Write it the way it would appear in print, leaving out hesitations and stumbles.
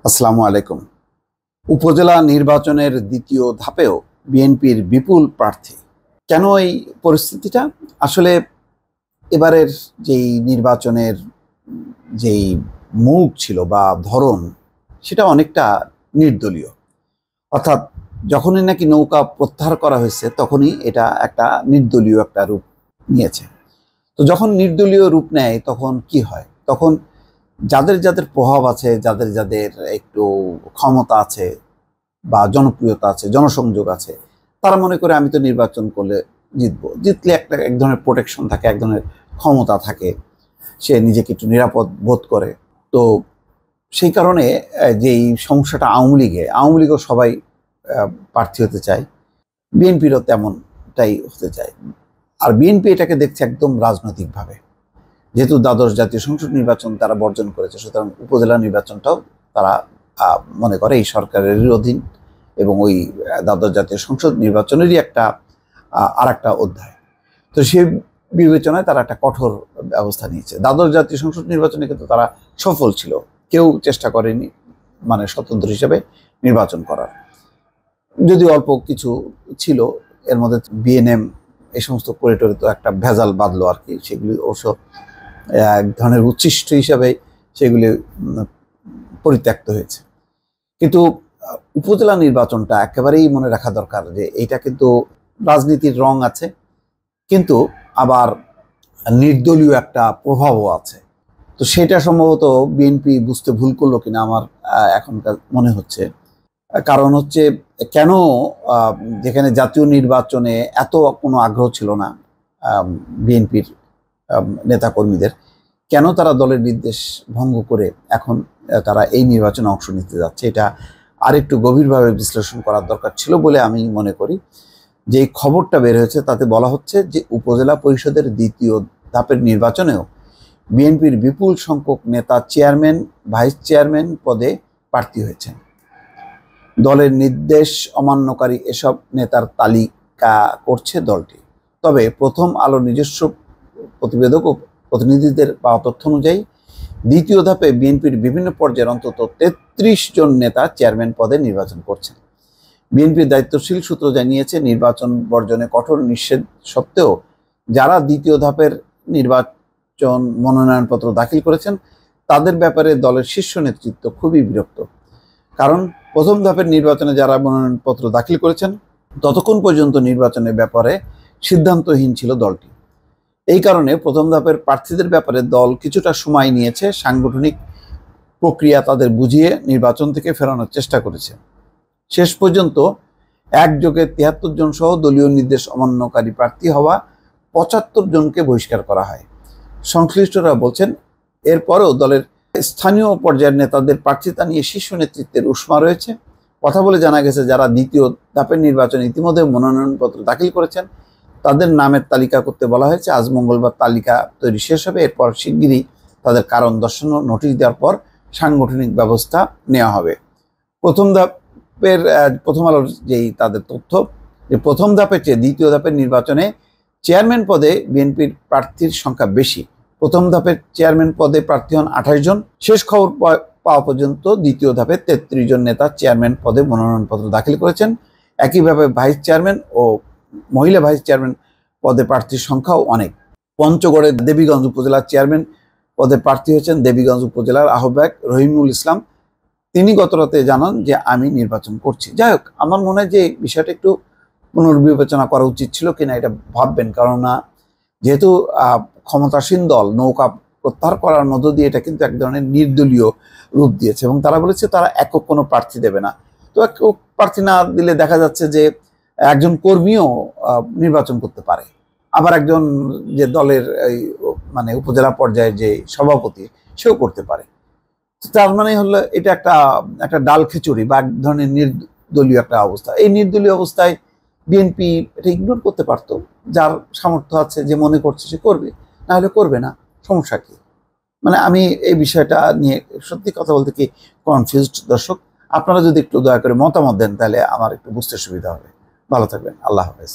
আসসালামু আলাইকুম। উপজেলা নির্বাচনের দ্বিতীয় ধাপেও বিএনপির বিপুল প্রার্থী। কেন এই পরিস্থিতিটা? আসলে এবারের যেই নির্বাচনের যেই মুখ ছিল বা ধরন, সেটা অনেকটা নির্দলীয়। অর্থাৎ যখনই নাকি নৌকা প্রত্যাহার করা হয়েছে তখনই এটা একটা নির্দলীয় একটা রূপ নিয়েছে। তো যখন নির্দলীয় রূপ নেয় তখন কি হয়? তখন যাদের যাদের প্রভাব আছে, যাদের যাদের একটু ক্ষমতা আছে বা জনপ্রিয়তা আছে, জনসংযোগ আছে, তারা মনে করে আমি তো নির্বাচন করলে জিতবো। জিতলে এক ধরনের প্রোটেকশন থাকে, এক ধরনের ক্ষমতা থাকে, সে নিজেকে একটু নিরাপদ বোধ করে। তো সেই কারণে যেই সমস্যাটা আওয়ামী লীগও সবাই প্রার্থী হতে চায়, বিএনপিরও তেমনটাই হতে চায়। আর বিএনপি এটাকে দেখছে একদম রাজনৈতিকভাবে। যেহেতু দ্বাদশ জাতীয় সংসদ নির্বাচন তারা বর্জন করেছে, সুতরাং উপজেলা নির্বাচনটাও তারা মনে করে এই সরকারের অধীন এবং ওই দ্বাদশ জাতীয় সংসদ নির্বাচনেরই একটা আর একটা অধ্যায়। তো সেই বিবেচনায় তারা একটা কঠোর ব্যবস্থা নিয়েছে। দ্বাদশ জাতীয় সংসদ নির্বাচনে কিন্তু তারা সফল ছিল, কেউ চেষ্টা করেনি মানে স্বতন্ত্র হিসেবে নির্বাচন করার। যদিও অল্প কিছু ছিল, এর মধ্যে বিএনএম এই সমস্ত করিডোরে তো একটা ভেজাল বাঁধলো আর কি, সেগুলি অবশ্য এক ধরনের উচ্ছিষ্ট হিসাবে সেগুলি পরিত্যক্ত হয়েছে। কিন্তু উপজেলা নির্বাচনটা একেবারেই মনে রাখা দরকার যে এইটা কিন্তু রাজনীতির রং আছে, কিন্তু আবার নির্দলীয় একটা প্রভাবও আছে। তো সেটা সম্ভবত বিএনপি বুঝতে ভুল করলো কিনা আমার এখনকার মনে হচ্ছে। কারণ হচ্ছে কেন যেখানে জাতীয় নির্বাচনে এত কোনো আগ্রহ ছিল না বিএনপির নেতাকর্মীদের, কেন তারা দলের নির্দেশ ভঙ্গ করে এখন তারা এই নির্বাচনে অংশ নিতে যাচ্ছে, এটা আরেকটু গভীরভাবে বিশ্লেষণ করার দরকার ছিল বলে আমি মনে করি। যে খবরটা বের হয়েছে তাতে বলা হচ্ছে যে উপজেলা পরিষদের দ্বিতীয় ধাপের নির্বাচনেও বিএনপির বিপুল সংখ্যক নেতা চেয়ারম্যান, ভাইস চেয়ারম্যান পদে প্রার্থী হয়েছেন। দলের নির্দেশ অমান্যকারী এসব নেতার তালিকা করছে দলটি। তবে প্রথম আলো নিজস্ব প্রতিবেদক ও প্রতিনিধিদের পাওয়া তথ্য অনুযায়ী দ্বিতীয় ধাপে বিএনপির বিভিন্ন পর্যায়ের অন্তত ৩৩ জন নেতা চেয়ারম্যান পদে নির্বাচন করছেন। বিএনপির দায়িত্বশীল সূত্র জানিয়েছে, নির্বাচন বর্জনে কঠোর নিষেধ সত্ত্বেও যারা দ্বিতীয় ধাপের নির্বাচন মনোনয়নপত্র দাখিল করেছেন তাদের ব্যাপারে দলের শীর্ষ নেতৃত্ব খুবই বিরক্ত। কারণ প্রথম ধাপের নির্বাচনে যারা মনোনয়নপত্র দাখিল করেছেন ততক্ষণ পর্যন্ত নির্বাচনের ব্যাপারে সিদ্ধান্তহীন ছিল দলটি। এই কারণে প্রথম ধাপের প্রার্থীদের ব্যাপারে দল কিছুটা সময় নিয়েছে, সাংগঠনিক প্রক্রিয়া তাদের বুঝিয়ে নির্বাচন থেকে ফেরানোর চেষ্টা করেছে। শেষ পর্যন্ত একযোগে ৭৩ জন সহ দলীয় নির্দেশ অমান্যকারী প্রার্থী হওয়া ৭৫ জনকে বহিষ্কার করা হয়। সংশ্লিষ্টরা বলছেন, এরপরেও দলের স্থানীয় পর্যায়ের নেতাদের প্রার্থিতা নিয়ে শীর্ষ নেতৃত্বের উষ্মা রয়েছে। কথা বলে জানা গেছে, যারা দ্বিতীয় ধাপের নির্বাচনে ইতিমধ্যে মনোনয়নপত্র দাখিল করেছেন তাদের নামের তালিকা করতে বলা হয়েছে। আজ মঙ্গলবার তালিকা তৈরি শেষ হবে। এরপর শিগগিরই তাদের কারণ দর্শানো নোটিশ দেওয়ার পর সাংগঠনিক ব্যবস্থা নেওয়া হবে। প্রথম আলোর যেই তাদের তথ্য, যে প্রথম ধাপের চেয়ে দ্বিতীয় ধাপের নির্বাচনে চেয়ারম্যান পদে বিএনপির প্রার্থীর সংখ্যা বেশি। প্রথম ধাপের চেয়ারম্যান পদে প্রার্থী হন ২৮ জন। শেষ খবর পাওয়া পর্যন্ত দ্বিতীয় ধাপে ৩৩ জন নেতা চেয়ারম্যান পদে মনোনয়নপত্র দাখিল করেছেন। একইভাবে ভাইস চেয়ারম্যান ও মহিলা ভাইস চেয়ারম্যান পদে প্রার্থীর সংখ্যাও অনেক। পঞ্চগড়ের দেবীগঞ্জ উপজেলার চেয়ারম্যান পদে প্রার্থী হয়েছেন দেবীগঞ্জ উপজেলার আহ্বায়ক রহিমুল ইসলাম। তিনি গতরাতে জানান যে আমি নির্বাচন করছি। যাই হোক, আমার মনে হয় যে বিষয়টা একটু পুনর্বিবেচনা করা উচিত ছিল কিনা এটা ভাববেন, কেননা যেহেতু ক্ষমতাসীন দল নৌকা প্রত্যাহার করার মধ্য দিয়ে এটা কিন্তু এক ধরনের নির্দলীয় রূপ দিয়েছে এবং তারা বলেছে তারা একক কোনো প্রার্থী দেবে না। তো একক প্রার্থী না দিলে দেখা যাচ্ছে যে একজন কর্মীও নির্বাচন করতে পারে, আবার একজন যে দলের এই মানে উপজেলা পর্যায়ের যে সভাপতি সেও করতে পারে। তার মানে হলো এটা একটা ডাল খিচুড়ি বা এক ধরনের নির্দলীয় একটা অবস্থা। এই নির্দলীয় অবস্থায় বিএনপি এটা ইগনোর করতে পারতো। যার সামর্থ্য আছে, যে মনে করছে সে করবে, না হলে করবে না, সমস্যা কি? মানে আমি এই বিষয়টা নিয়ে সত্যি কথা বলতে কি কনফিউজড। দর্শক, আপনারা যদি একটু দয়া করে মতামত দেন তাহলে আমার একটু বুঝতে সুবিধা হবে। ভালো থাকবেন, আল্লাহ হাফেজ।